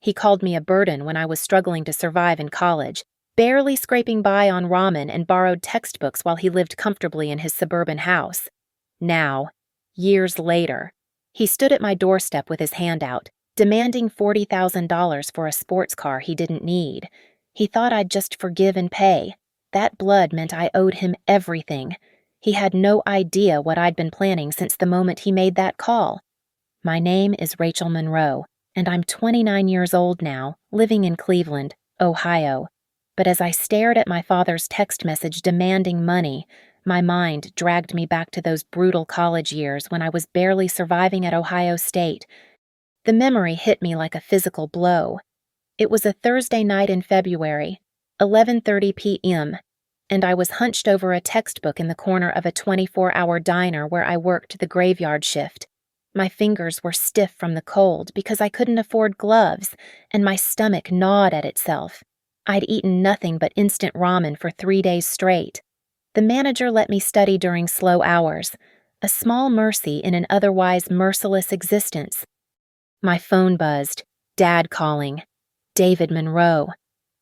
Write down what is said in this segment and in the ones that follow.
He called me a burden when I was struggling to survive in college, barely scraping by on ramen and borrowed textbooks while he lived comfortably in his suburban house. Now, years later, he stood at my doorstep with his hand out, demanding $40,000 for a sports car he didn't need. He thought I'd just forgive and pay. That blood meant I owed him everything. He had no idea what I'd been planning since the moment he made that call. My name is Rachel Monroe, and I'm 29 years old now, living in Cleveland, Ohio. But as I stared at my father's text message demanding money, my mind dragged me back to those brutal college years when I was barely surviving at Ohio State. The memory hit me like a physical blow. It was a Thursday night in February, 11:30 p.m., and I was hunched over a textbook in the corner of a 24-hour diner where I worked the graveyard shift. My fingers were stiff from the cold because I couldn't afford gloves, and my stomach gnawed at itself. I'd eaten nothing but instant ramen for 3 days straight. The manager let me study during slow hours, a small mercy in an otherwise merciless existence. My phone buzzed. Dad calling. David Monroe.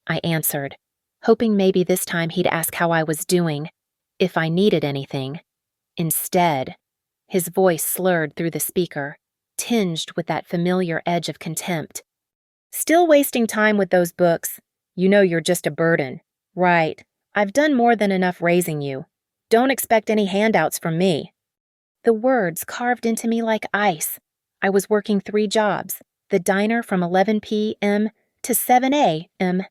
I answered, hoping maybe this time he'd ask how I was doing, if I needed anything. Instead, his voice slurred through the speaker, tinged with that familiar edge of contempt. Still wasting time with those books? You know you're just a burden. Right. I've done more than enough raising you. Don't expect any handouts from me. The words carved into me like ice. I was working 3 jobs, the diner from 11 p.m. to 7 a.m.,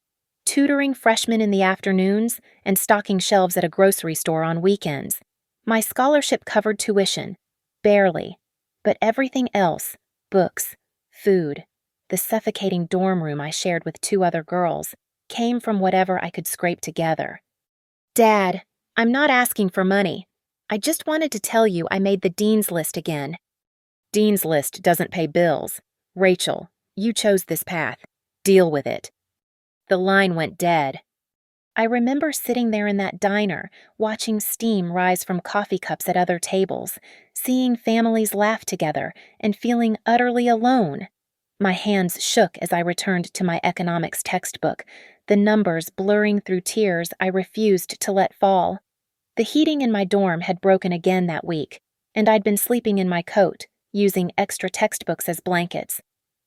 tutoring freshmen in the afternoons, and stocking shelves at a grocery store on weekends. My scholarship covered tuition, barely, but everything else, books, food, the suffocating dorm room I shared with 2 other girls, came from whatever I could scrape together. Dad, I'm not asking for money. I just wanted to tell you I made the dean's list again. Dean's list doesn't pay bills. Rachel, you chose this path. Deal with it. The line went dead. I remember sitting there in that diner, watching steam rise from coffee cups at other tables, seeing families laugh together, and feeling utterly alone. My hands shook as I returned to my economics textbook, the numbers blurring through tears I refused to let fall. The heating in my dorm had broken again that week, and I'd been sleeping in my coat, using extra textbooks as blankets.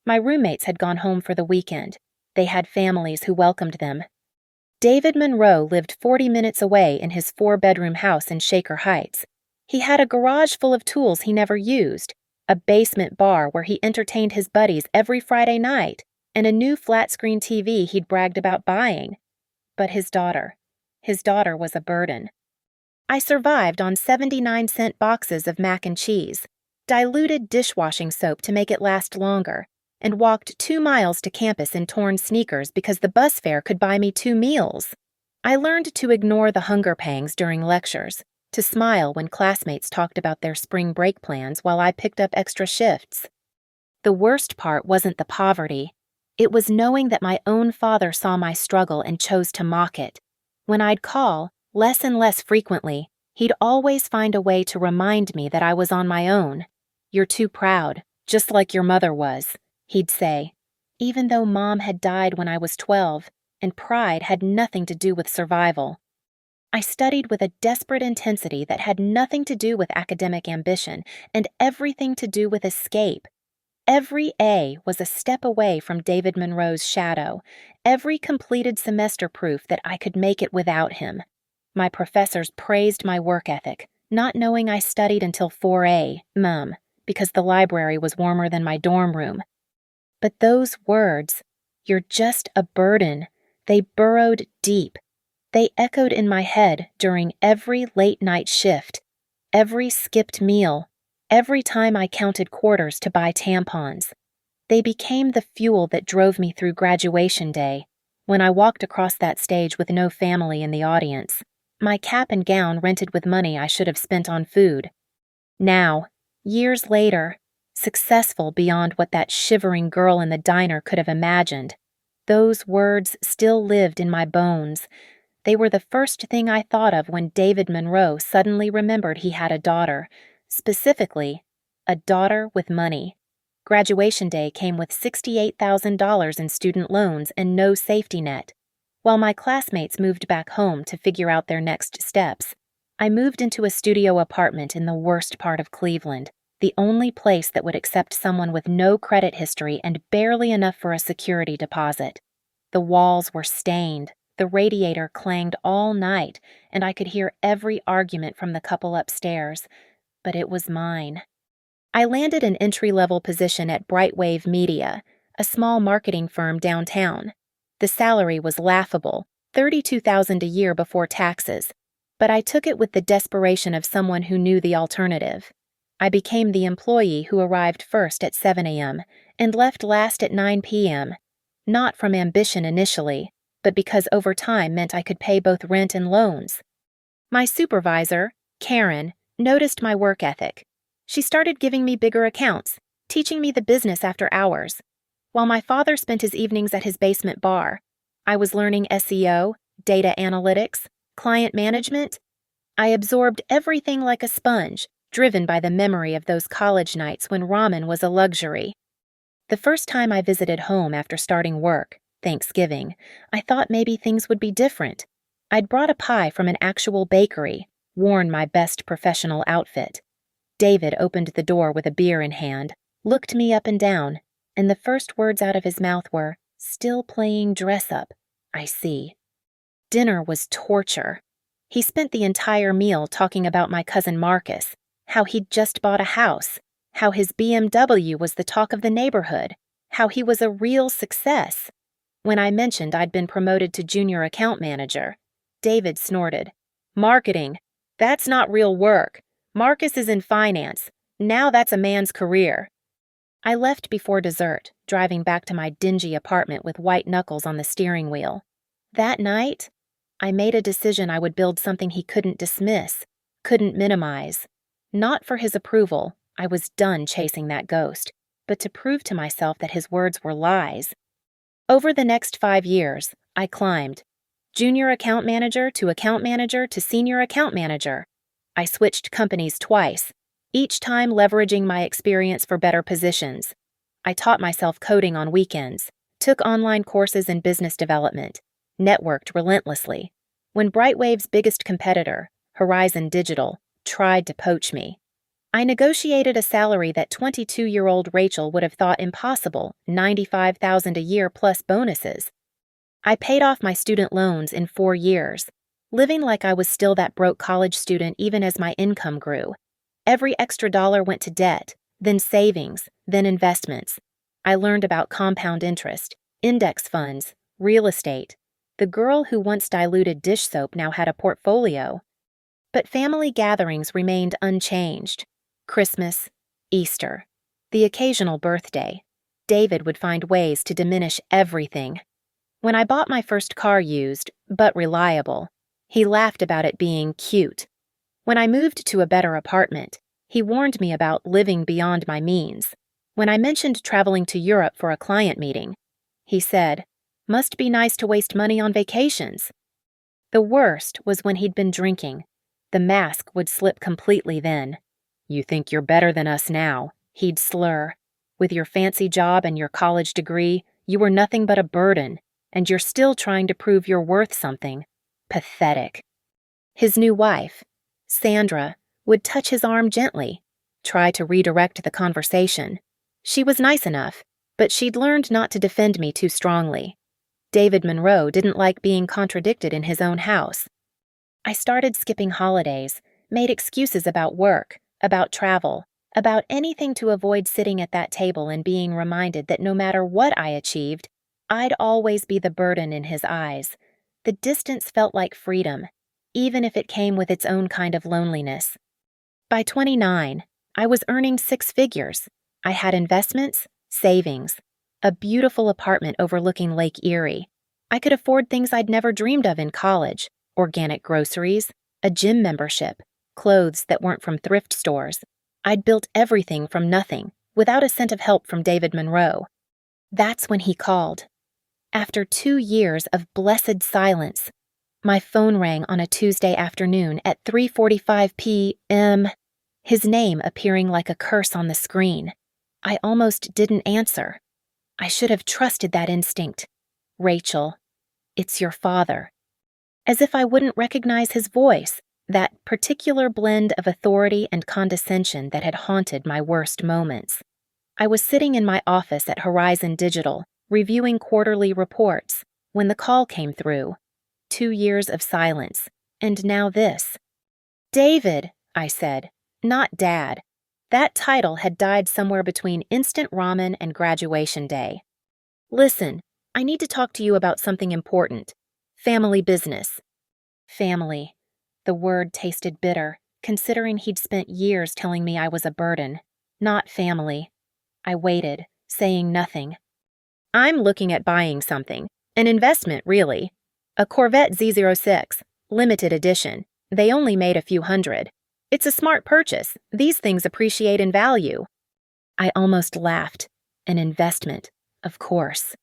My roommates had gone home for the weekend. They had families who welcomed them. David Monroe lived 40 minutes away in his 4-bedroom house in Shaker Heights. He had a garage full of tools he never used, a basement bar where he entertained his buddies every Friday night, and a new flat-screen TV he'd bragged about buying. But his daughter was a burden. I survived on 79-cent boxes of mac and cheese, diluted dishwashing soap to make it last longer, and walked 2 miles to campus in torn sneakers because the bus fare could buy me 2 meals. I learned to ignore the hunger pangs during lectures, to smile when classmates talked about their spring break plans while I picked up extra shifts. The worst part wasn't the poverty. It was knowing that my own father saw my struggle and chose to mock it. When I'd call, less and less frequently, he'd always find a way to remind me that I was on my own. You're too proud, just like your mother was, he'd say, even though Mom had died when I was 12, and pride had nothing to do with survival. I studied with a desperate intensity that had nothing to do with academic ambition and everything to do with escape. Every A was a step away from David Monroe's shadow, every completed semester proof that I could make it without him. My professors praised my work ethic, not knowing I studied until 4 a.m., because the library was warmer than my dorm room. But those words, "You're just a burden," they burrowed deep. They echoed in my head during every late-night shift, every skipped meal, every time I counted quarters to buy tampons. They became the fuel that drove me through graduation day, when I walked across that stage with no family in the audience, my cap and gown rented with money I should have spent on food. Now, years later, successful beyond what that shivering girl in the diner could have imagined, those words still lived in my bones. They were the first thing I thought of when David Monroe suddenly remembered he had a daughter, specifically, a daughter with money. Graduation day came with $68,000 in student loans and no safety net. While my classmates moved back home to figure out their next steps, I moved into a studio apartment in the worst part of Cleveland, the only place that would accept someone with no credit history and barely enough for a security deposit. The walls were stained, the radiator clanged all night, and I could hear every argument from the couple upstairs, but it was mine. I landed an entry-level position at Brightwave Media, a small marketing firm downtown. The salary was laughable, $32,000 a year before taxes, but I took it with the desperation of someone who knew the alternative. I became the employee who arrived first at 7 a.m. and left last at 9 p.m., not from ambition initially, but because overtime meant I could pay both rent and loans. My supervisor, Karen, noticed my work ethic. She started giving me bigger accounts, teaching me the business after hours. While my father spent his evenings at his basement bar, I was learning SEO, data analytics, client management. I absorbed everything like a sponge, driven by the memory of those college nights when ramen was a luxury. The first time I visited home after starting work, Thanksgiving, I thought maybe things would be different. I'd brought a pie from an actual bakery, worn my best professional outfit. David opened the door with a beer in hand, looked me up and down, and the first words out of his mouth were, "Still playing dress-up, I see." Dinner was torture. He spent the entire meal talking about my cousin Marcus, how he'd just bought a house, how his BMW was the talk of the neighborhood, how he was a real success. When I mentioned I'd been promoted to junior account manager, David snorted, "Marketing, that's not real work. Marcus is in finance. Now that's a man's career." I left before dessert, driving back to my dingy apartment with white knuckles on the steering wheel. That night, I made a decision I would build something he couldn't dismiss, couldn't minimize. Not for his approval, I was done chasing that ghost, but to prove to myself that his words were lies. Over the next 5 years, I climbed. Junior account manager to senior account manager. I switched companies twice, each time leveraging my experience for better positions. I taught myself coding on weekends, took online courses in business development, networked relentlessly. When Brightwave's biggest competitor, Horizon Digital, tried to poach me, I negotiated a salary that 22-year-old Rachel would have thought impossible, $95,000 a year plus bonuses. I paid off my student loans in 4 years, living like I was still that broke college student even as my income grew. Every extra dollar went to debt, then savings, then investments. I learned about compound interest, index funds, real estate. The girl who once diluted dish soap now had a portfolio. But family gatherings remained unchanged. Christmas, Easter, the occasional birthday. David would find ways to diminish everything. When I bought my first car used, but reliable, he laughed about it being cute. When I moved to a better apartment, he warned me about living beyond my means. When I mentioned traveling to Europe for a client meeting, he said, "Must be nice to waste money on vacations." The worst was when he'd been drinking. The mask would slip completely then. "You think you're better than us now," he'd slur. "With your fancy job and your college degree, you were nothing but a burden, and you're still trying to prove you're worth something. Pathetic." His new wife, Sandra, would touch his arm gently, try to redirect the conversation. She was nice enough, but she'd learned not to defend me too strongly. David Monroe didn't like being contradicted in his own house. I started skipping holidays, made excuses about work, about travel, about anything to avoid sitting at that table and being reminded that no matter what I achieved, I'd always be the burden in his eyes. The distance felt like freedom, even if it came with its own kind of loneliness. By 29, I was earning 6 figures. I had investments, savings, a beautiful apartment overlooking Lake Erie. I could afford things I'd never dreamed of in college: organic groceries, a gym membership, clothes that weren't from thrift stores. I'd built everything from nothing, without a cent of help from David Monroe. That's when he called. After 2 years of blessed silence, my phone rang on a Tuesday afternoon at 3:45 p.m., his name appearing like a curse on the screen. I almost didn't answer. I should have trusted that instinct. Rachel, it's your father. As if I wouldn't recognize his voice, that particular blend of authority and condescension that had haunted my worst moments. I was sitting in my office at Horizon Digital, reviewing quarterly reports, when the call came through. 2 years of silence, and now this. David, I said, not Dad. That title had died somewhere between instant ramen and graduation day. Listen, I need to talk to you about something important. Family business. Family. The word tasted bitter, considering he'd spent years telling me I was a burden. Not family. I waited, saying nothing. I'm looking at buying something. An investment, really. A Corvette Z06, limited edition. They only made a few hundred. It's a smart purchase. These things appreciate in value. I almost laughed. An investment, of course.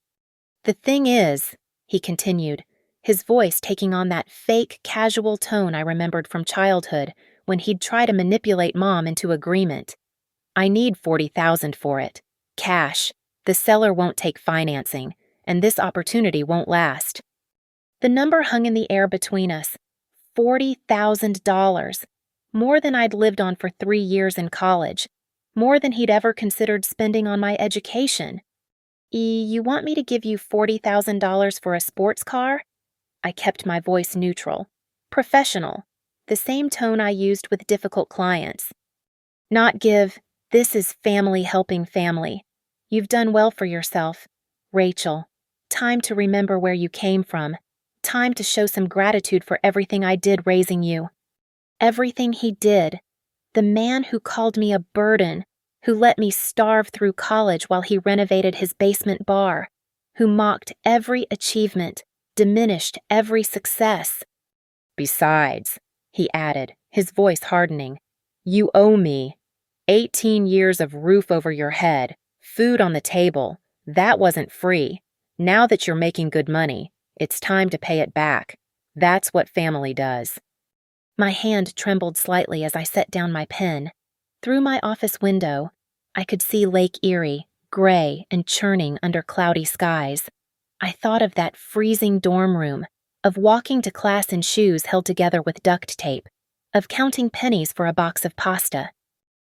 The thing is, he continued, his voice taking on that fake, casual tone I remembered from childhood when he'd try to manipulate Mom into agreement. I need $40,000 for it. Cash. The seller won't take financing, and this opportunity won't last. The number hung in the air between us. $40,000. More than I'd lived on for 3 years in college. More than he'd ever considered spending on my education. You want me to give you $40,000 for a sports car? I kept my voice neutral. Professional. The same tone I used with difficult clients. Not give. This is family helping family. You've done well for yourself. Rachel, time to remember where you came from. Time to show some gratitude for everything I did raising you. Everything he did. The man who called me a burden, who let me starve through college while he renovated his basement bar, who mocked every achievement, diminished every success. Besides, he added, his voice hardening, you owe me 18 years of roof over your head, food on the table. That wasn't free. Now that you're making good money, it's time to pay it back. That's what family does. My hand trembled slightly as I set down my pen. Through my office window, I could see Lake Erie, gray and churning under cloudy skies. I thought of that freezing dorm room, of walking to class in shoes held together with duct tape, of counting pennies for a box of pasta.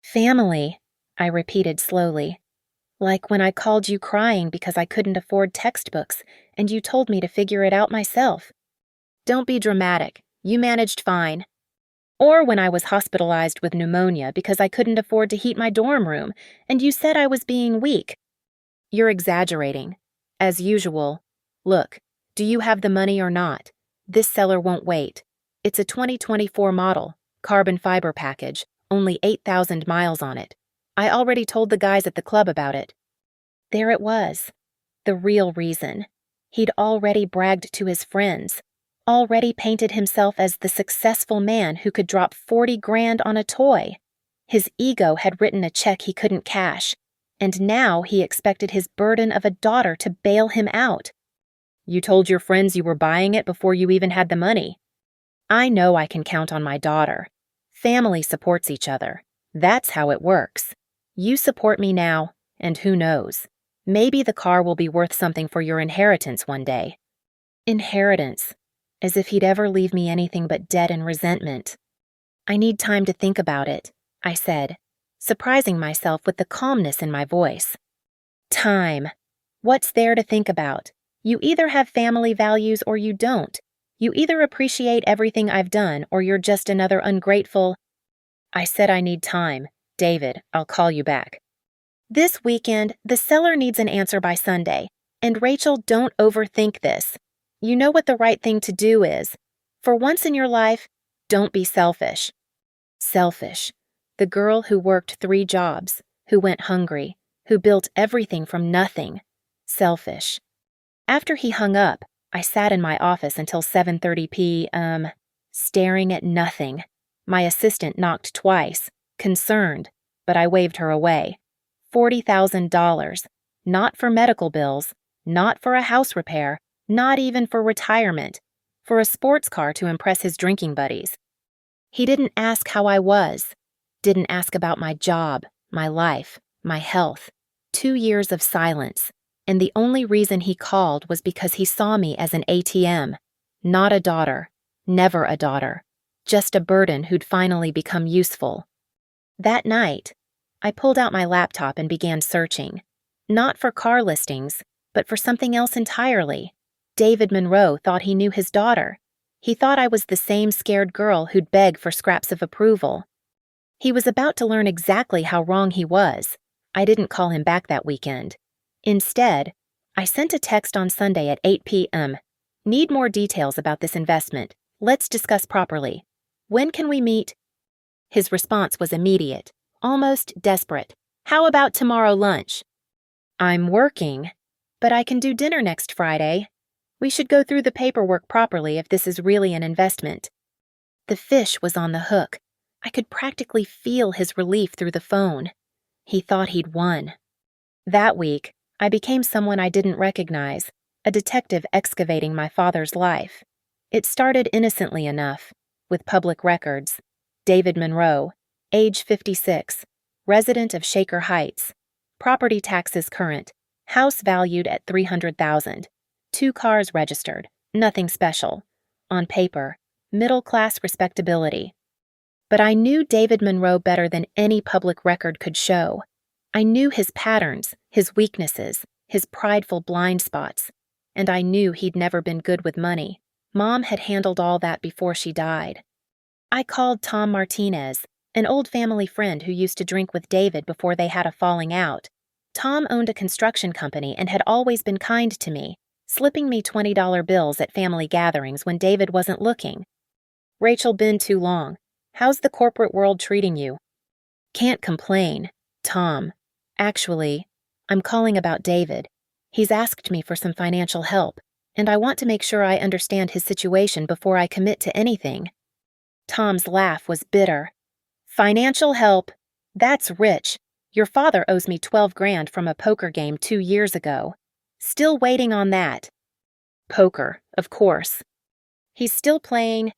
Family, I repeated slowly. Like when I called you crying because I couldn't afford textbooks and you told me to figure it out myself. Don't be dramatic. You managed fine. Or when I was hospitalized with pneumonia because I couldn't afford to heat my dorm room and you said I was being weak. You're exaggerating. As usual. Look, do you have the money or not? This seller won't wait. It's a 2024 model, carbon fiber package, only 8,000 miles on it. I already told the guys at the club about it. There it was. The real reason. He'd already bragged to his friends, already painted himself as the successful man who could drop 40 grand on a toy. His ego had written a check he couldn't cash, and now he expected his burden of a daughter to bail him out. You told your friends you were buying it before you even had the money. I know I can count on my daughter. Family supports each other. That's how it works. You support me now, and who knows? Maybe the car will be worth something for your inheritance one day. Inheritance. As if he'd ever leave me anything but debt and resentment. I need time to think about it, I said, surprising myself with the calmness in my voice. Time. What's there to think about? You either have family values or you don't. You either appreciate everything I've done or you're just another ungrateful. I said I need time. David, I'll call you back. This weekend, the seller needs an answer by Sunday. And Rachel, don't overthink this. You know what the right thing to do is. For once in your life, don't be selfish. Selfish. The girl who worked 3 jobs, who went hungry, who built everything from nothing. Selfish. After he hung up, I sat in my office until 7:30 p.m., staring at nothing. My assistant knocked twice, concerned, but I waved her away. $40,000. Not for medical bills, not for a house repair, not even for retirement, for a sports car to impress his drinking buddies. He didn't ask how I was, didn't ask about my job, my life, my health. 2 years of silence, and the only reason he called was because he saw me as an ATM, not a daughter, never a daughter, just a burden who'd finally become useful. That night, I pulled out my laptop and began searching, not for car listings, but for something else entirely. David Monroe thought he knew his daughter. He thought I was the same scared girl who'd beg for scraps of approval. He was about to learn exactly how wrong he was. I didn't call him back that weekend. Instead, I sent a text on Sunday at 8 p.m. Need more details about this investment. Let's discuss properly. When can we meet? His response was immediate, almost desperate. How about tomorrow lunch? I'm working, but I can do dinner next Friday. We should go through the paperwork properly if this is really an investment. The fish was on the hook. I could practically feel his relief through the phone. He thought he'd won. That week, I became someone I didn't recognize, a detective excavating my father's life. It started innocently enough, with public records. David Monroe, age 56, resident of Shaker Heights, property taxes current, house valued at $300,000, 2 cars registered, nothing special. On paper, middle-class respectability. But I knew David Monroe better than any public record could show. I knew his patterns, his weaknesses, his prideful blind spots, and I knew he'd never been good with money. Mom had handled all that before she died. I called Tom Martinez, an old family friend who used to drink with David before they had a falling out. Tom owned a construction company and had always been kind to me, slipping me $20 bills at family gatherings when David wasn't looking. Rachel, been too long. How's the corporate world treating you? Can't complain, Tom. Actually, I'm calling about David. He's asked me for some financial help, and I want to make sure I understand his situation before I commit to anything. Tom's laugh was bitter. Financial help? That's rich. Your father owes me $12,000 from a poker game 2 years ago. Still waiting on that. Poker, of course. He's still playing.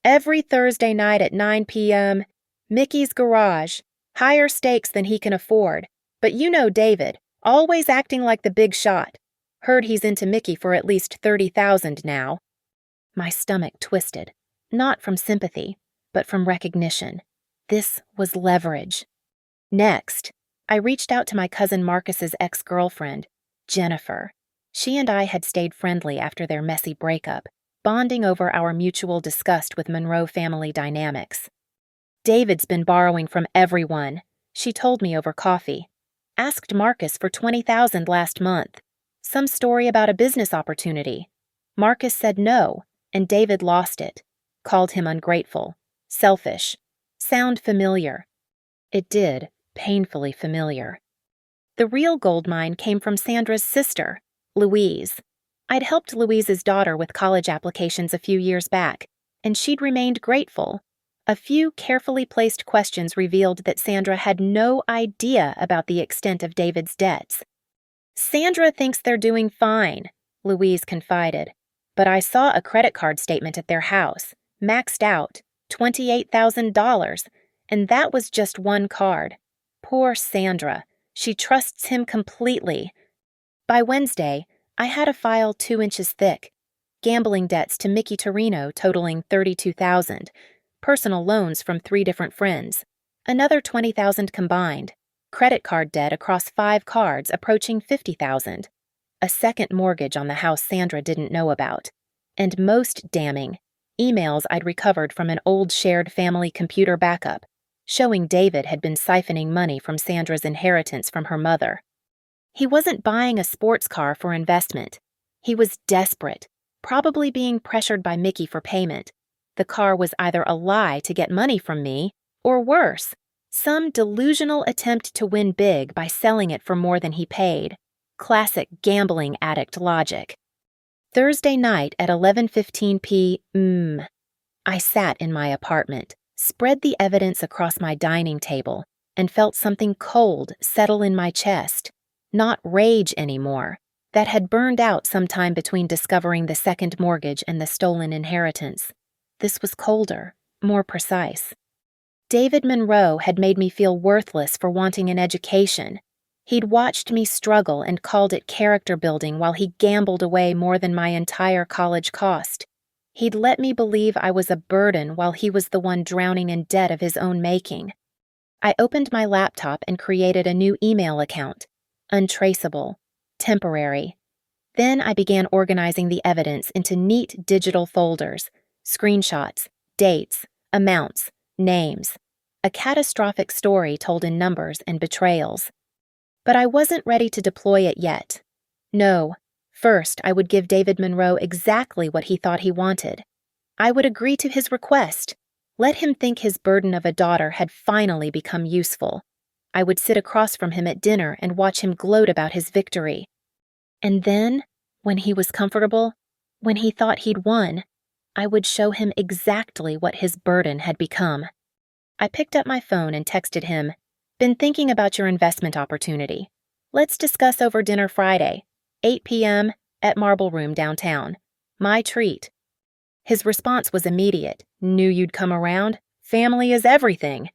Every Thursday night at 9 p.m., Mickey's Garage. Higher stakes than he can afford. But you know David, always acting like the big shot. Heard he's into Mickey for at least $30,000 now. My stomach twisted, not from sympathy, but from recognition. This was leverage. Next, I reached out to my cousin Marcus's ex-girlfriend, Jennifer. She and I had stayed friendly after their messy breakup, bonding over our mutual disgust with Monroe family dynamics. David's been borrowing from everyone, she told me over coffee. Asked Marcus for $20,000 last month. Some story about a business opportunity. Marcus said no, and David lost it. Called him ungrateful, selfish. Sound familiar? It did, painfully familiar. The real goldmine came from Sandra's sister, Louise. I'd helped Louise's daughter with college applications a few years back, and she'd remained grateful. A few carefully placed questions revealed that Sandra had no idea about the extent of David's debts. Sandra thinks they're doing fine, Louise confided, but I saw a credit card statement at their house, maxed out, $28,000, and that was just one card. Poor Sandra. She trusts him completely. By Wednesday, I had a file 2 inches thick. Gambling debts to Mickey Torino totaling $32,000. Personal loans from 3 different friends. Another $20,000 combined. Credit card debt across 5 cards approaching $50,000. A second mortgage on the house Sandra didn't know about. And most damning, emails I'd recovered from an old shared family computer backup, showing David had been siphoning money from Sandra's inheritance from her mother. He wasn't buying a sports car for investment. He was desperate, probably being pressured by Mickey for payment. The car was either a lie to get money from me, or worse, some delusional attempt to win big by selling it for more than he paid. Classic gambling addict logic. Thursday night at 11:15 p.m., I sat in my apartment, spread the evidence across my dining table, and felt something cold settle in my chest. Not rage anymore. That had burned out sometime between discovering the second mortgage and the stolen inheritance. This was colder, more precise. David Monroe had made me feel worthless for wanting an education. He'd watched me struggle and called it character building while he gambled away more than my entire college cost. He'd let me believe I was a burden while he was the one drowning in debt of his own making. I opened my laptop and created a new email account. Untraceable. Temporary. Then I began organizing the evidence into neat digital folders, screenshots, dates, amounts, names. A catastrophic story told in numbers and betrayals. But I wasn't ready to deploy it yet. No, first I would give David Monroe exactly what he thought he wanted. I would agree to his request. Let him think his burden of a daughter had finally become useful. I would sit across from him at dinner and watch him gloat about his victory. And then, when he was comfortable, when he thought he'd won, I would show him exactly what his burden had become. I picked up my phone and texted him, "Been thinking about your investment opportunity. Let's discuss over dinner Friday, 8 p.m. at Marble Room downtown. My treat." His response was immediate. "Knew you'd come around. Family is everything."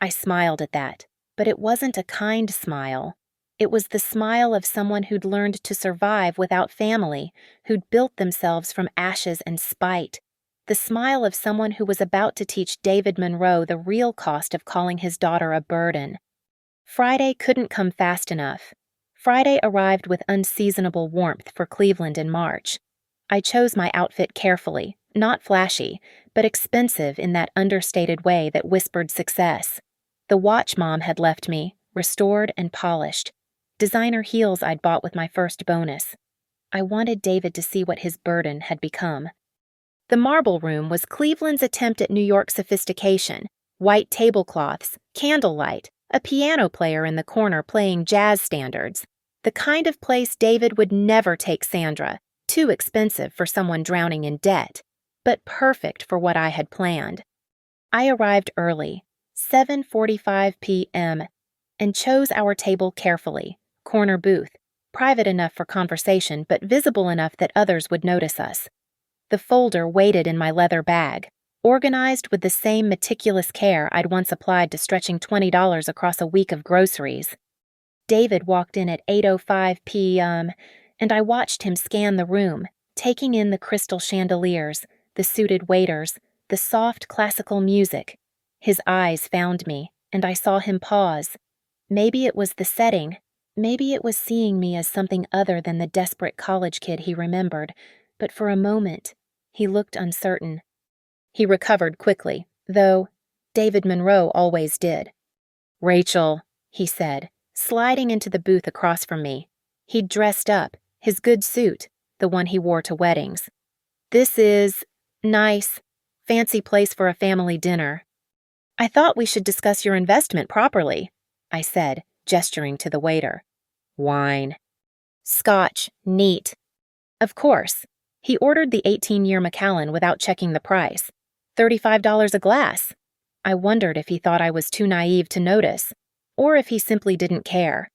I smiled at that, but it wasn't a kind smile. It was the smile of someone who'd learned to survive without family, who'd built themselves from ashes and spite. The smile of someone who was about to teach David Monroe the real cost of calling his daughter a burden. Friday couldn't come fast enough. Friday arrived with unseasonable warmth for Cleveland in March. I chose my outfit carefully, not flashy, but expensive in that understated way that whispered success. The watch Mom had left me, restored and polished. Designer heels I'd bought with my first bonus. I wanted David to see what his burden had become. The Marble Room was Cleveland's attempt at New York sophistication. White tablecloths, candlelight, a piano player in the corner playing jazz standards. The kind of place David would never take Sandra, too expensive for someone drowning in debt, but perfect for what I had planned. I arrived early, 7:45 p.m., and chose our table carefully, corner booth, private enough for conversation but visible enough that others would notice us. The folder waited in my leather bag, organized with the same meticulous care I'd once applied to stretching $20 across a week of groceries. David walked in at 8:05 p.m., and I watched him scan the room, taking in the crystal chandeliers, the suited waiters, the soft classical music. His eyes found me, and I saw him pause. Maybe it was the setting. Maybe it was seeing me as something other than the desperate college kid he remembered, but for a moment, he looked uncertain. He recovered quickly, though David Monroe always did. "Rachel," he said, sliding into the booth across from me. He'd dressed up, his good suit, the one he wore to weddings. "This is nice, fancy place for a family dinner." "I thought we should discuss your investment properly," I said, gesturing to the waiter. "Wine." "Scotch, neat." Of course. He ordered the 18-year Macallan without checking the price. $35 a glass. I wondered if he thought I was too naive to notice, or if he simply didn't care.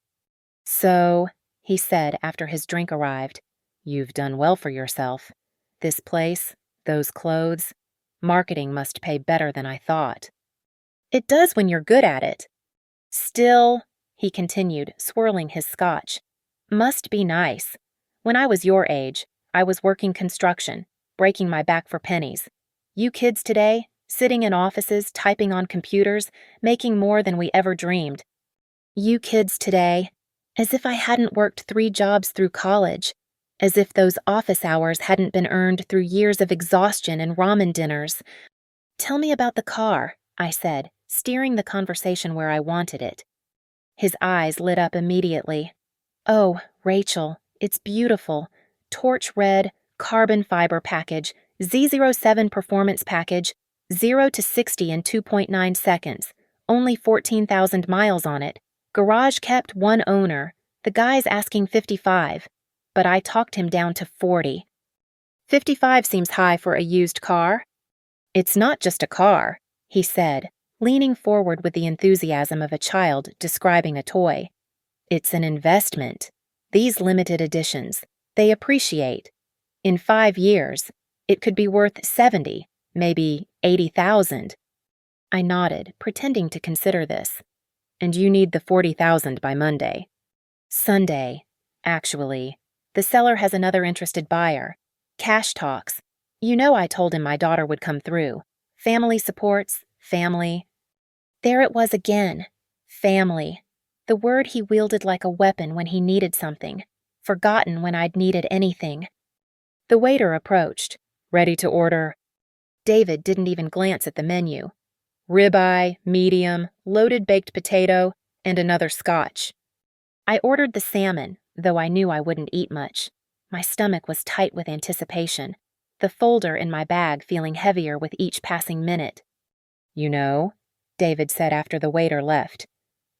"So," he said after his drink arrived, "you've done well for yourself. This place, those clothes, marketing must pay better than I thought." "It does when you're good at it." "Still," he continued, swirling his scotch, "must be nice. When I was your age, I was working construction, breaking my back for pennies. You kids today, sitting in offices, typing on computers, making more than we ever dreamed. You kids today, as if I hadn't worked 3 jobs through college, as if those office hours hadn't been earned through years of exhaustion and ramen dinners." "Tell me about the car," I said, steering the conversation where I wanted it. His eyes lit up immediately. "Oh, Rachel, it's beautiful. Torch red, carbon fiber package, Z07 performance package, 0 to 60 in 2.9 seconds, only 14,000 miles on it, garage kept, 1 owner, the guy's asking 55, but I talked him down to 40. 55 seems high for a used car." "It's not just a car," he said, leaning forward with the enthusiasm of a child describing a toy. "It's an investment. These limited editions, they appreciate. In 5 years, it could be worth 70, maybe 80,000. I nodded, pretending to consider this. "And you need the 40,000 by Monday. Sunday, actually. The seller has another interested buyer. Cash talks. You know I told him my daughter would come through. Family supports, family. There it was again. Family. The word he wielded like a weapon when he needed something. Forgotten when I'd needed anything. The waiter approached. Ready to order. David didn't even glance at the menu. Ribeye, medium, loaded baked potato, and another scotch. I ordered the salmon, though I knew I wouldn't eat much. My stomach was tight with anticipation, the folder in my bag feeling heavier with each passing minute. You know, David said after the waiter left,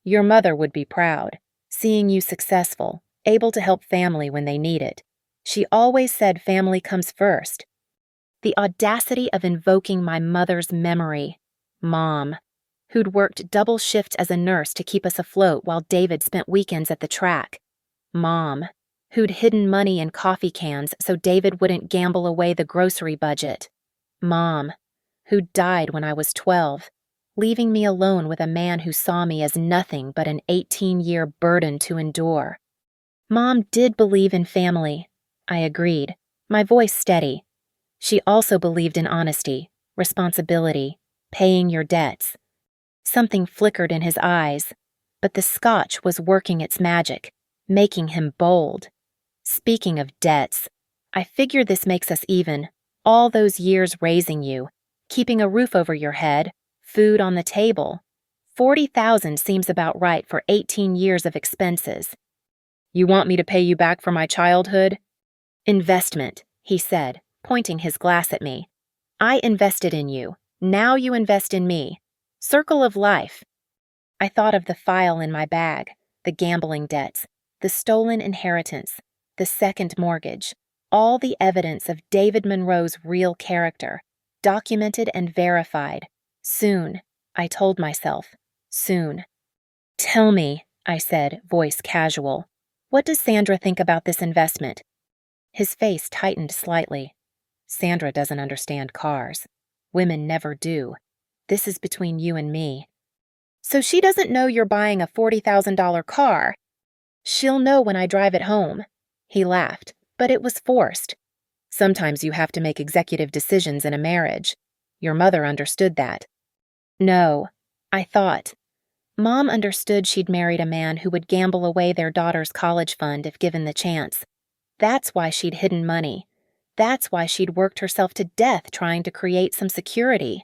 your mother would be proud, seeing you successful, able to help family when they need it. She always said family comes first. The audacity of invoking my mother's memory. Mom, who'd worked double shifts as a nurse to keep us afloat while David spent weekends at the track. Mom, who'd hidden money in coffee cans so David wouldn't gamble away the grocery budget. Mom, who died when I was 12, leaving me alone with a man who saw me as nothing but an 18-year burden to endure. Mom did believe in family, I agreed, my voice steady. She also believed in honesty, responsibility, paying your debts. Something flickered in his eyes, but the scotch was working its magic, making him bold. Speaking of debts, I figure this makes us even, all those years raising you, keeping a roof over your head, food on the table. 40,000 seems about right for 18 years of expenses. You want me to pay you back for my childhood? Investment, he said, pointing his glass at me. I invested in you. Now you invest in me. Circle of life. I thought of the file in my bag, the gambling debts, the stolen inheritance, the second mortgage, all the evidence of David Monroe's real character, documented and verified. Soon, I told myself, soon. Tell me, I said, voice casual, what does Sandra think about this investment? His face tightened slightly. Sandra doesn't understand cars. Women never do. This is between you and me. So she doesn't know you're buying a $40,000 car. She'll know when I drive it home. He laughed, but it was forced. Sometimes you have to make executive decisions in a marriage. Your mother understood that. No, I thought. Mom understood she'd married a man who would gamble away their daughter's college fund if given the chance. That's why she'd hidden money. That's why she'd worked herself to death trying to create some security.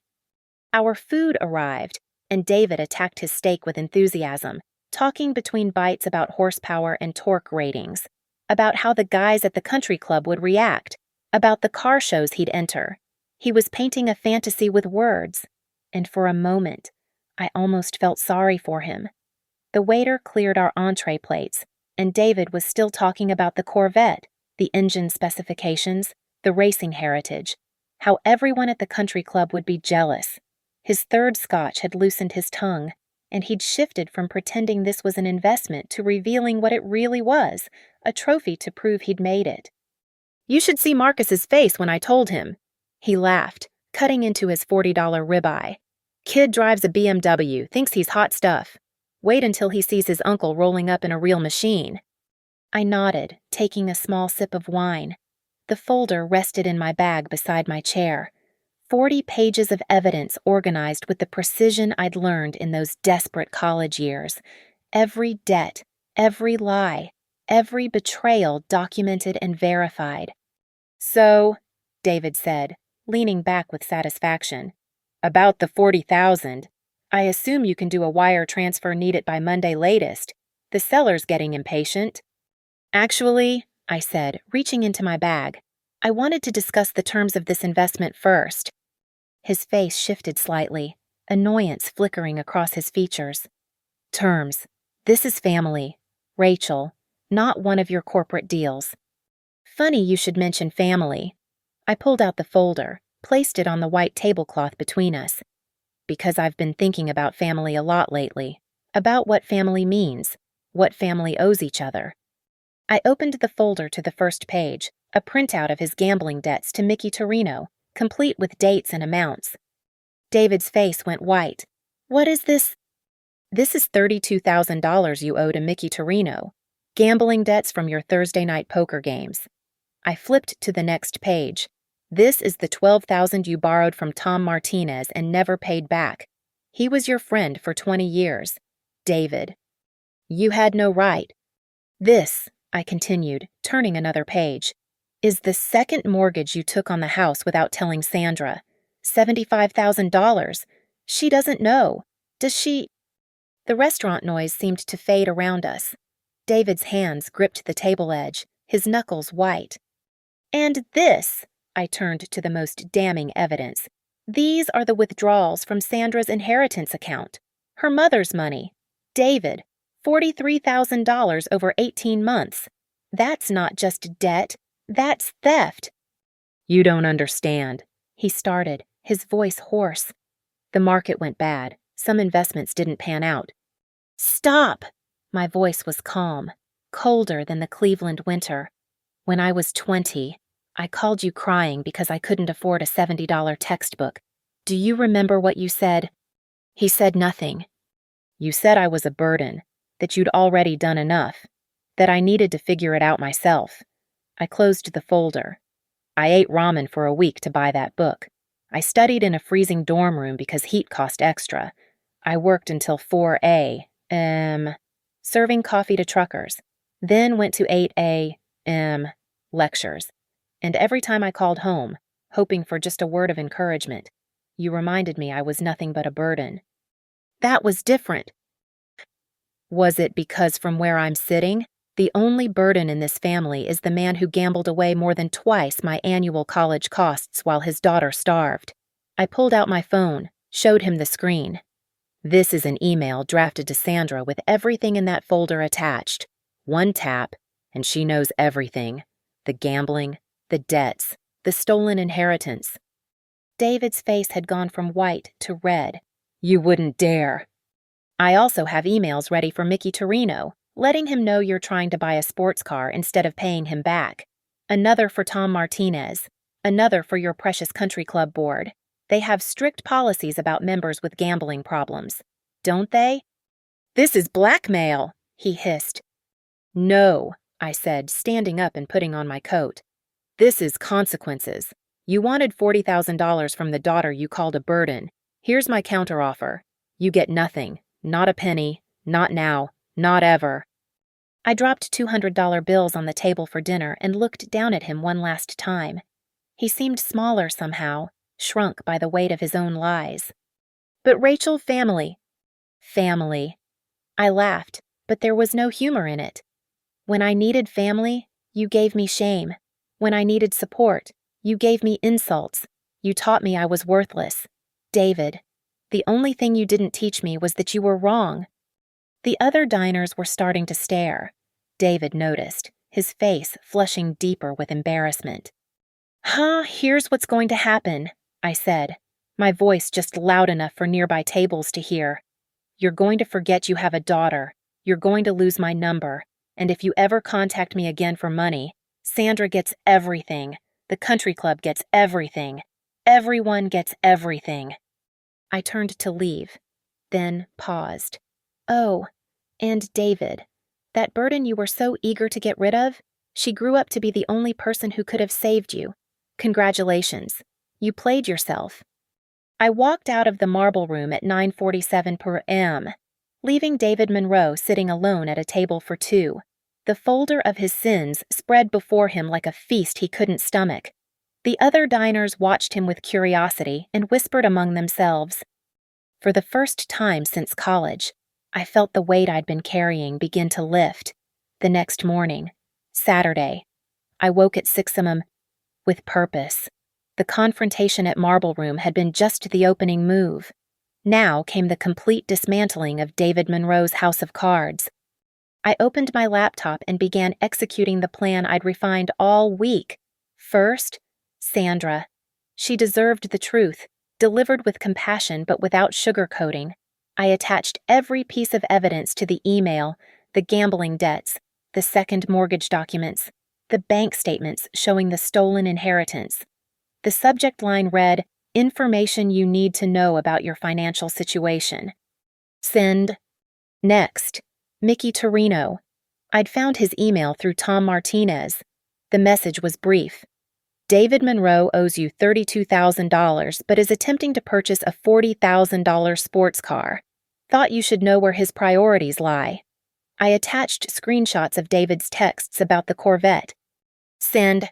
Our food arrived, and David attacked his steak with enthusiasm, talking between bites about horsepower and torque ratings, about how the guys at the country club would react, about the car shows he'd enter. He was painting a fantasy with words, and for a moment, I almost felt sorry for him. The waiter cleared our entree plates, and David was still talking about the Corvette, the engine specifications, the racing heritage, how everyone at the country club would be jealous. His third scotch had loosened his tongue, and he'd shifted from pretending this was an investment to revealing what it really was, a trophy to prove he'd made it. You should see Marcus's face when I told him. He laughed, cutting into his $40 ribeye. Kid drives a BMW, thinks he's hot stuff. Wait until he sees his uncle rolling up in a real machine. I nodded, taking a small sip of wine. The folder rested in my bag beside my chair. 40 pages of evidence organized with the precision I'd learned in those desperate college years. Every debt, every lie, every betrayal documented and verified. So, David said, leaning back with satisfaction, about the 40,000. I assume you can do a wire transfer needed by Monday latest. The seller's getting impatient. Actually, I said, reaching into my bag, I wanted to discuss the terms of this investment first. His face shifted slightly, annoyance flickering across his features. Terms. This is family. Rachel, not one of your corporate deals. Funny you should mention family. I pulled out the folder, placed it on the white tablecloth between us. Because I've been thinking about family a lot lately, about what family means, what family owes each other. I opened the folder to the first page, a printout of his gambling debts to Mickey Torino, complete with dates and amounts. David's face went white. What is this? This is $32,000 you owe to Mickey Torino. Gambling debts from your Thursday night poker games. I flipped to the next page. This is the $12,000 you borrowed from Tom Martinez and never paid back. He was your friend for 20 years. David. You had no right. This, I continued, turning another page, is the second mortgage you took on the house without telling Sandra. $75,000. She doesn't know. Does she? The restaurant noise seemed to fade around us. David's hands gripped the table edge, his knuckles white. And this, I turned to the most damning evidence. These are the withdrawals from Sandra's inheritance account. Her mother's money. David, $43,000 over 18 months. That's not just debt, that's theft. You don't understand, he started, his voice hoarse. The market went bad. Some investments didn't pan out. Stop! My voice was calm, colder than the Cleveland winter. When I was 20, I called you crying because I couldn't afford a $70 textbook. Do you remember what you said? He said nothing. You said I was a burden, that you'd already done enough, that I needed to figure it out myself. I closed the folder. I ate ramen for a week to buy that book. I studied in a freezing dorm room because heat cost extra. I worked until 4 a.m., serving coffee to truckers, then went to 8 a.m. lectures. And every time I called home, hoping for just a word of encouragement, you reminded me I was nothing but a burden. That was different. Was it because from where I'm sitting, the only burden in this family is the man who gambled away more than twice my annual college costs while his daughter starved? I pulled out my phone, showed him the screen. This is an email drafted to Sandra with everything in that folder attached. One tap, and she knows everything. The gambling, the debts, the stolen inheritance. David's face had gone from white to red. You wouldn't dare. I also have emails ready for Mickey Torino, letting him know you're trying to buy a sports car instead of paying him back. Another for Tom Martinez. Another for your precious country club board. They have strict policies about members with gambling problems. Don't they? This is blackmail, he hissed. No, I said, standing up and putting on my coat. This is consequences. You wanted $40,000 from the daughter you called a burden. Here's my counteroffer. You get nothing. Not a penny. Not now. Not ever. I dropped $200 bills on the table for dinner and looked down at him one last time. He seemed smaller somehow, shrunk by the weight of his own lies. But Rachel, family. Family. I laughed, but there was no humor in it. When I needed family, you gave me shame. When I needed support, you gave me insults. You taught me I was worthless. David, the only thing you didn't teach me was that you were wrong. The other diners were starting to stare. David noticed, his face flushing deeper with embarrassment. Here's what's going to happen, I said, my voice just loud enough for nearby tables to hear. You're going to forget you have a daughter. You're going to lose my number. And if you ever contact me again for money, Sandra gets everything. The country club gets everything. Everyone gets everything. I turned to leave, then paused. Oh, and David, that burden you were so eager to get rid of, she grew up to be the only person who could have saved you. Congratulations. You played yourself. I walked out of the marble room at 9:47 p.m., leaving David Monroe sitting alone at a table for two, the folder of his sins spread before him like a feast he couldn't stomach. The other diners watched him with curiosity and whispered among themselves. For the first time since college, I felt the weight I'd been carrying begin to lift. The next morning, Saturday, I woke at 6 a.m. with purpose. The confrontation at Marble Room had been just the opening move. Now came the complete dismantling of David Monroe's house of cards. I opened my laptop and began executing the plan I'd refined all week. First, Sandra. She deserved the truth, delivered with compassion but without sugarcoating. I attached every piece of evidence to the email, the gambling debts, the second mortgage documents, the bank statements showing the stolen inheritance. The subject line read, "Information you need to know about your financial situation." Send. Next, Mickey Torino. I'd found his email through Tom Martinez. The message was brief. David Monroe owes you $32,000 but is attempting to purchase a $40,000 sports car. Thought you should know where his priorities lie. I attached screenshots of David's texts about the Corvette. Send.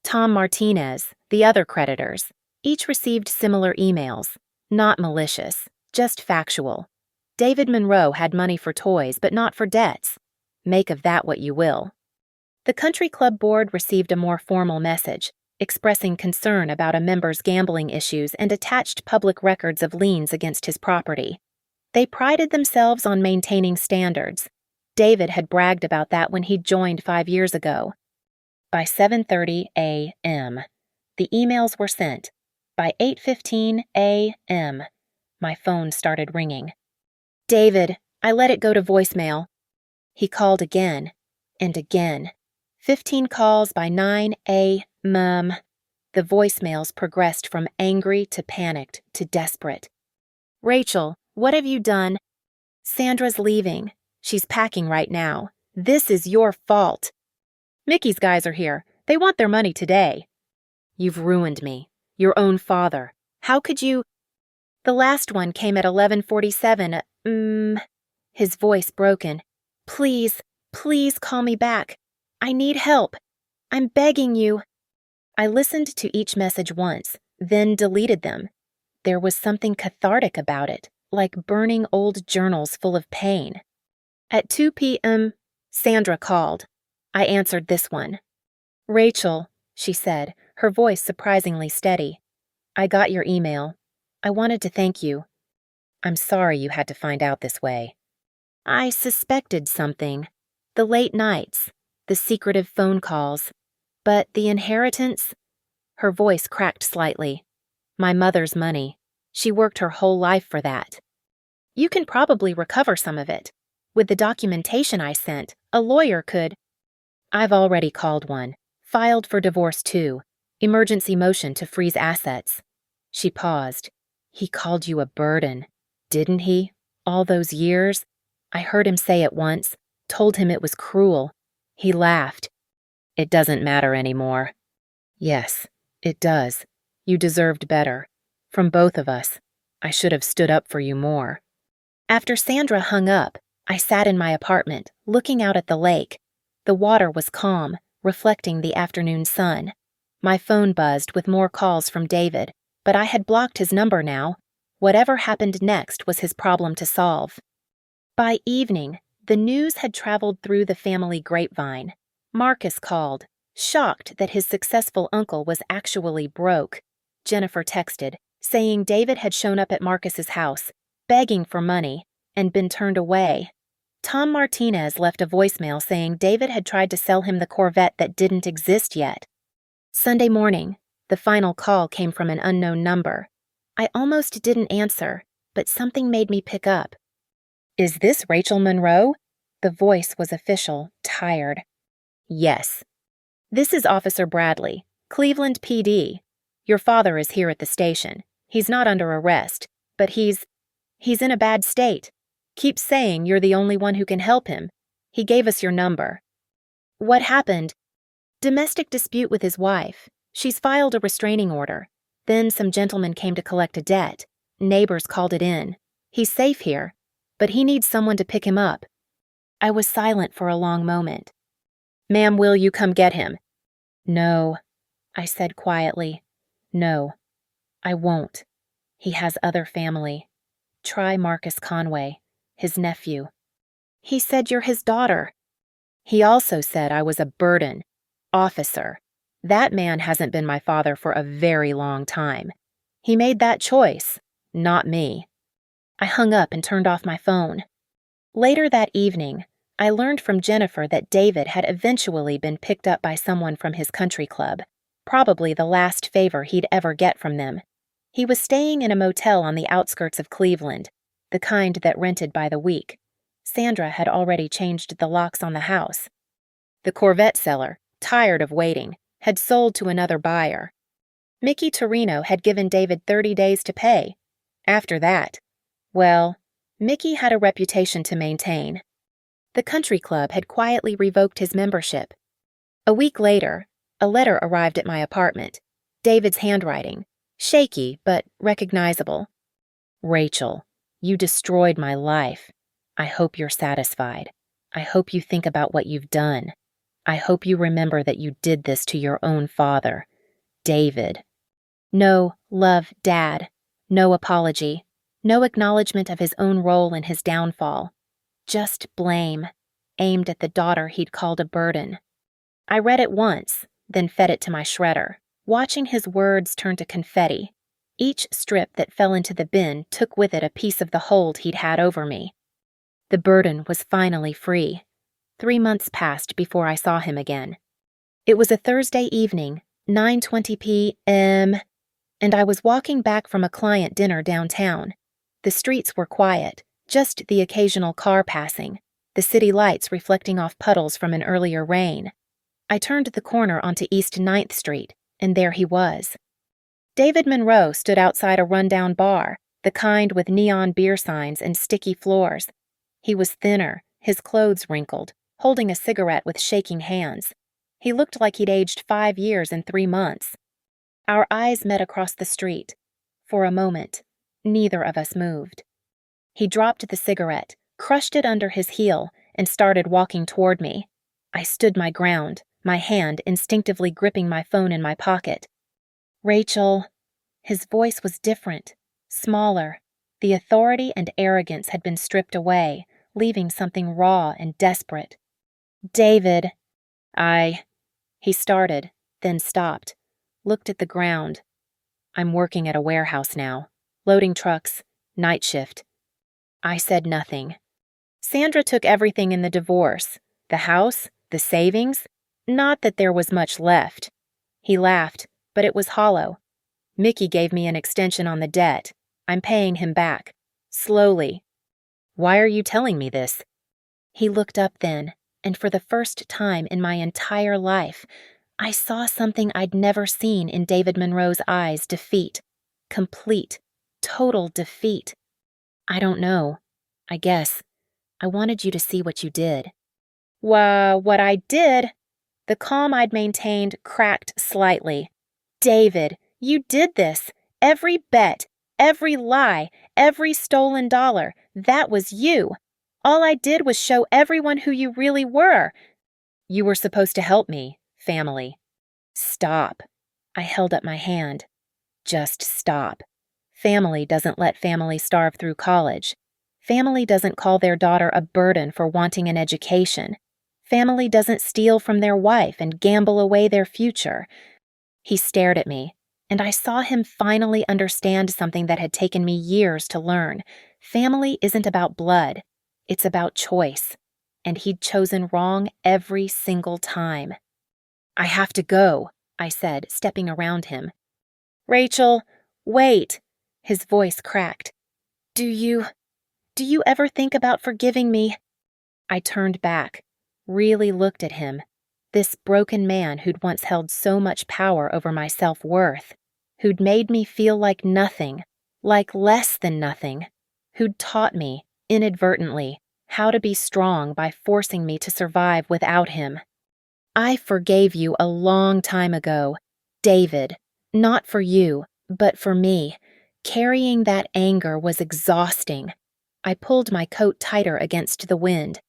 Tom Martinez, the other creditors, each received similar emails. Not malicious, just factual. David Monroe had money for toys but not for debts. Make of that what you will. The country club board received a more formal message, expressing concern about a member's gambling issues and attached public records of liens against his property. They prided themselves on maintaining standards. David had bragged about that when he'd joined 5 years ago. By 7:30 a.m., the emails were sent. By 8:15 a.m., my phone started ringing. David, I let it go to voicemail. He called again and again. 15 calls by 9 a.m. The voicemails progressed from angry to panicked to desperate. Rachel, what have you done? Sandra's leaving. She's packing right now. This is your fault. Mickey's guys are here. They want their money today. You've ruined me. Your own father. How could you? The last one came at 11:47. His voice broken. Please, please call me back. I need help. I'm begging you. I listened to each message once, then deleted them. There was something cathartic about it, like burning old journals full of pain. At 2 p.m., Sandra called. I answered this one. Rachel, she said, her voice surprisingly steady. I got your email. I wanted to thank you. I'm sorry you had to find out this way. I suspected something. The late nights, the secretive phone calls. But the inheritance? Her voice cracked slightly. My mother's money. She worked her whole life for that. You can probably recover some of it. With the documentation I sent, a lawyer could. I've already called one. Filed for divorce too. Emergency motion to freeze assets. She paused. He called you a burden, didn't he? All those years? I heard him say it once, told him it was cruel. He laughed. It doesn't matter anymore. Yes, it does. You deserved better. From both of us. I should have stood up for you more. After Sandra hung up, I sat in my apartment, looking out at the lake. The water was calm, reflecting the afternoon sun. My phone buzzed with more calls from David, but I had blocked his number now. Whatever happened next was his problem to solve. By evening, the news had traveled through the family grapevine. Marcus called, shocked that his successful uncle was actually broke. Jennifer texted, saying David had shown up at Marcus's house, begging for money, and been turned away. Tom Martinez left a voicemail saying David had tried to sell him the Corvette that didn't exist yet. Sunday morning, the final call came from an unknown number. I almost didn't answer, but something made me pick up. Is this Rachel Monroe? The voice was official, tired. Yes. This is Officer Bradley, Cleveland PD. Your father is here at the station. He's not under arrest, but he's in a bad state. Keeps saying you're the only one who can help him. He gave us your number. What happened? Domestic dispute with his wife. She's filed a restraining order. Then some gentlemen came to collect a debt. Neighbors called it in. He's safe here, but he needs someone to pick him up. I was silent for a long moment. Ma'am, will you come get him? No, I said quietly. No, I won't. He has other family. Try Marcus Conway, his nephew. He said you're his daughter. He also said I was a burden. Officer. That man hasn't been my father for a very long time. He made that choice, not me. I hung up and turned off my phone. Later that evening, I learned from Jennifer that David had eventually been picked up by someone from his country club, probably the last favor he'd ever get from them. He was staying in a motel on the outskirts of Cleveland, the kind that rented by the week. Sandra had already changed the locks on the house. The Corvette seller, tired of waiting, had sold to another buyer. Mickey Torino had given David 30 days to pay. After that, well, Mickey had a reputation to maintain. The country club had quietly revoked his membership. A week later, a letter arrived at my apartment. David's handwriting, shaky but recognizable. Rachel, you destroyed my life. I hope you're satisfied. I hope you think about what you've done. I hope you remember that you did this to your own father. David. No, love, Dad. No apology. No acknowledgement of his own role in his downfall. Just blame, aimed at the daughter he'd called a burden. I read it once, then fed it to my shredder, watching his words turn to confetti. Each strip that fell into the bin took with it a piece of the hold he'd had over me. The burden was finally free. 3 months passed before I saw him again. It was a Thursday evening, 9:20 p.m., and I was walking back from a client dinner downtown. The streets were quiet, just the occasional car passing, the city lights reflecting off puddles from an earlier rain. I turned the corner onto East 9th Street, and there he was. David Monroe stood outside a rundown bar, the kind with neon beer signs and sticky floors. He was thinner, his clothes wrinkled, holding a cigarette with shaking hands. He looked like he'd aged 5 years in 3 months. Our eyes met across the street. For a moment, neither of us moved. He dropped the cigarette, crushed it under his heel, and started walking toward me. I stood my ground, my hand instinctively gripping my phone in my pocket. Rachel. His voice was different, smaller. The authority and arrogance had been stripped away, leaving something raw and desperate. David. He started, then stopped, looked at the ground. I'm working at a warehouse now, loading trucks, night shift. I said nothing. Sandra took everything in the divorce, the house, the savings. Not that there was much left. He laughed, but it was hollow. Mickey gave me an extension on the debt. I'm paying him back. Slowly. Why are you telling me this? He looked up then, and for the first time in my entire life, I saw something I'd never seen in David Monroe's eyes: defeat. Complete, total defeat. I don't know. I guess. I wanted you to see what you did. What I did? The calm I'd maintained cracked slightly. David, you did this. Every bet, every lie, every stolen dollar, that was you. All I did was show everyone who you really were. You were supposed to help me, family. Stop. I held up my hand. Just stop. Family doesn't let family starve through college. Family doesn't call their daughter a burden for wanting an education. Family doesn't steal from their wife and gamble away their future. He stared at me, and I saw him finally understand something that had taken me years to learn. Family isn't about blood. It's about choice. And he'd chosen wrong every single time. I have to go, I said, stepping around him. Rachel, wait. His voice cracked. Do you ever think about forgiving me? I turned back, really looked at him, this broken man who'd once held so much power over my self-worth, who'd made me feel like nothing, like less than nothing, who'd taught me, inadvertently, how to be strong by forcing me to survive without him. I forgave you a long time ago, David, not for you, but for me. Carrying that anger was exhausting. I pulled my coat tighter against the wind.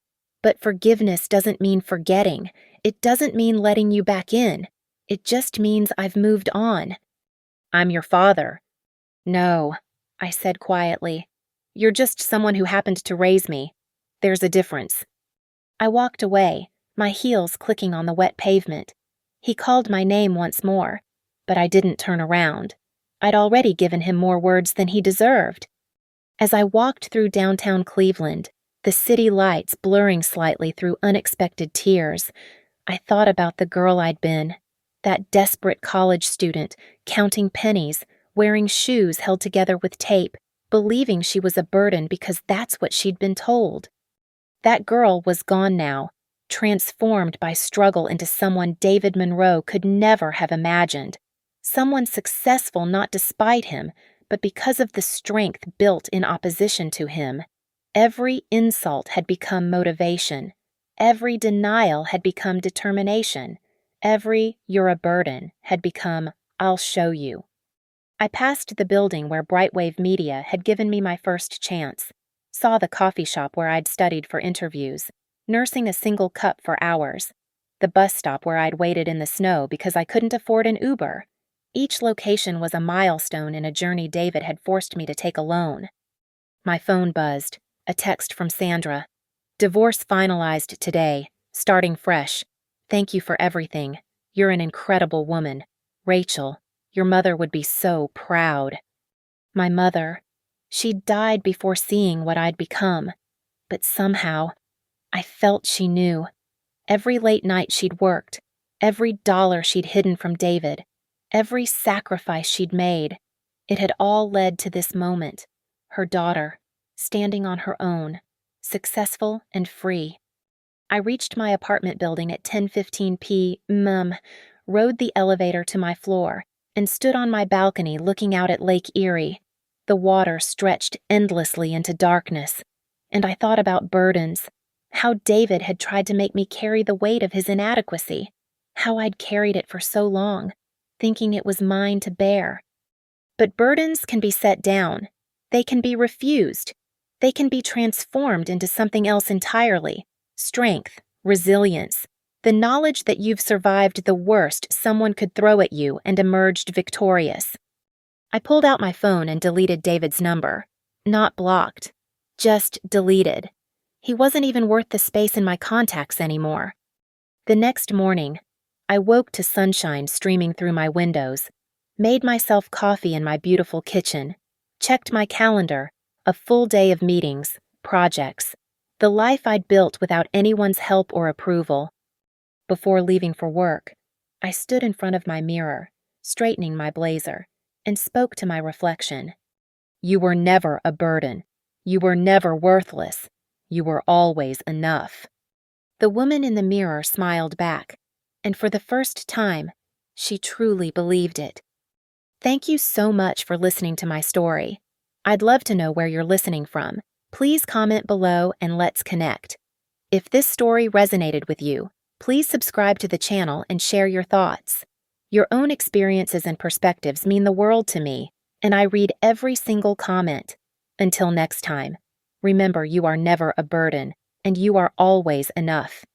But forgiveness doesn't mean forgetting. It doesn't mean letting you back in. It just means I've moved on. I'm your father. No, I said quietly. You're just someone who happened to raise me. There's a difference. I walked away, my heels clicking on the wet pavement. He called my name once more, but I didn't turn around. I'd already given him more words than he deserved. As I walked through downtown Cleveland, the city lights blurring slightly through unexpected tears, I thought about the girl I'd been, that desperate college student, counting pennies, wearing shoes held together with tape, believing she was a burden because that's what she'd been told. That girl was gone now, transformed by struggle into someone David Monroe could never have imagined. Someone successful not despite him, but because of the strength built in opposition to him. Every insult had become motivation. Every denial had become determination. Every "you're a burden" had become "I'll show you." I passed the building where Brightwave Media had given me my first chance, saw the coffee shop where I'd studied for interviews, nursing a single cup for hours, the bus stop where I'd waited in the snow because I couldn't afford an Uber. Each location was a milestone in a journey David had forced me to take alone. My phone buzzed, a text from Sandra. "Divorce finalized today, starting fresh. Thank you for everything. You're an incredible woman. Rachel, your mother would be so proud." My mother. She died before seeing what I'd become. But somehow, I felt she knew. Every late night she'd worked, every dollar she'd hidden from David, every sacrifice she'd made, it had all led to this moment, her daughter, standing on her own, successful and free. I reached my apartment building at 10:15 p.m., rode the elevator to my floor, and stood on my balcony looking out at Lake Erie. The water stretched endlessly into darkness, and I thought about burdens, how David had tried to make me carry the weight of his inadequacy, how I'd carried it for so long, thinking it was mine to bear. But burdens can be set down. They can be refused. They can be transformed into something else entirely. Strength, resilience, the knowledge that you've survived the worst someone could throw at you and emerged victorious. I pulled out my phone and deleted David's number. Not blocked, just deleted. He wasn't even worth the space in my contacts anymore. The next morning, I woke to sunshine streaming through my windows, made myself coffee in my beautiful kitchen, checked my calendar, a full day of meetings, projects, the life I'd built without anyone's help or approval. Before leaving for work, I stood in front of my mirror, straightening my blazer, and spoke to my reflection. You were never a burden. You were never worthless. You were always enough. The woman in the mirror smiled back, and for the first time, she truly believed it. Thank you so much for listening to my story. I'd love to know where you're listening from. Please comment below and let's connect. If this story resonated with you, please subscribe to the channel and share your thoughts. Your own experiences and perspectives mean the world to me, and I read every single comment. Until next time, remember you are never a burden, and you are always enough.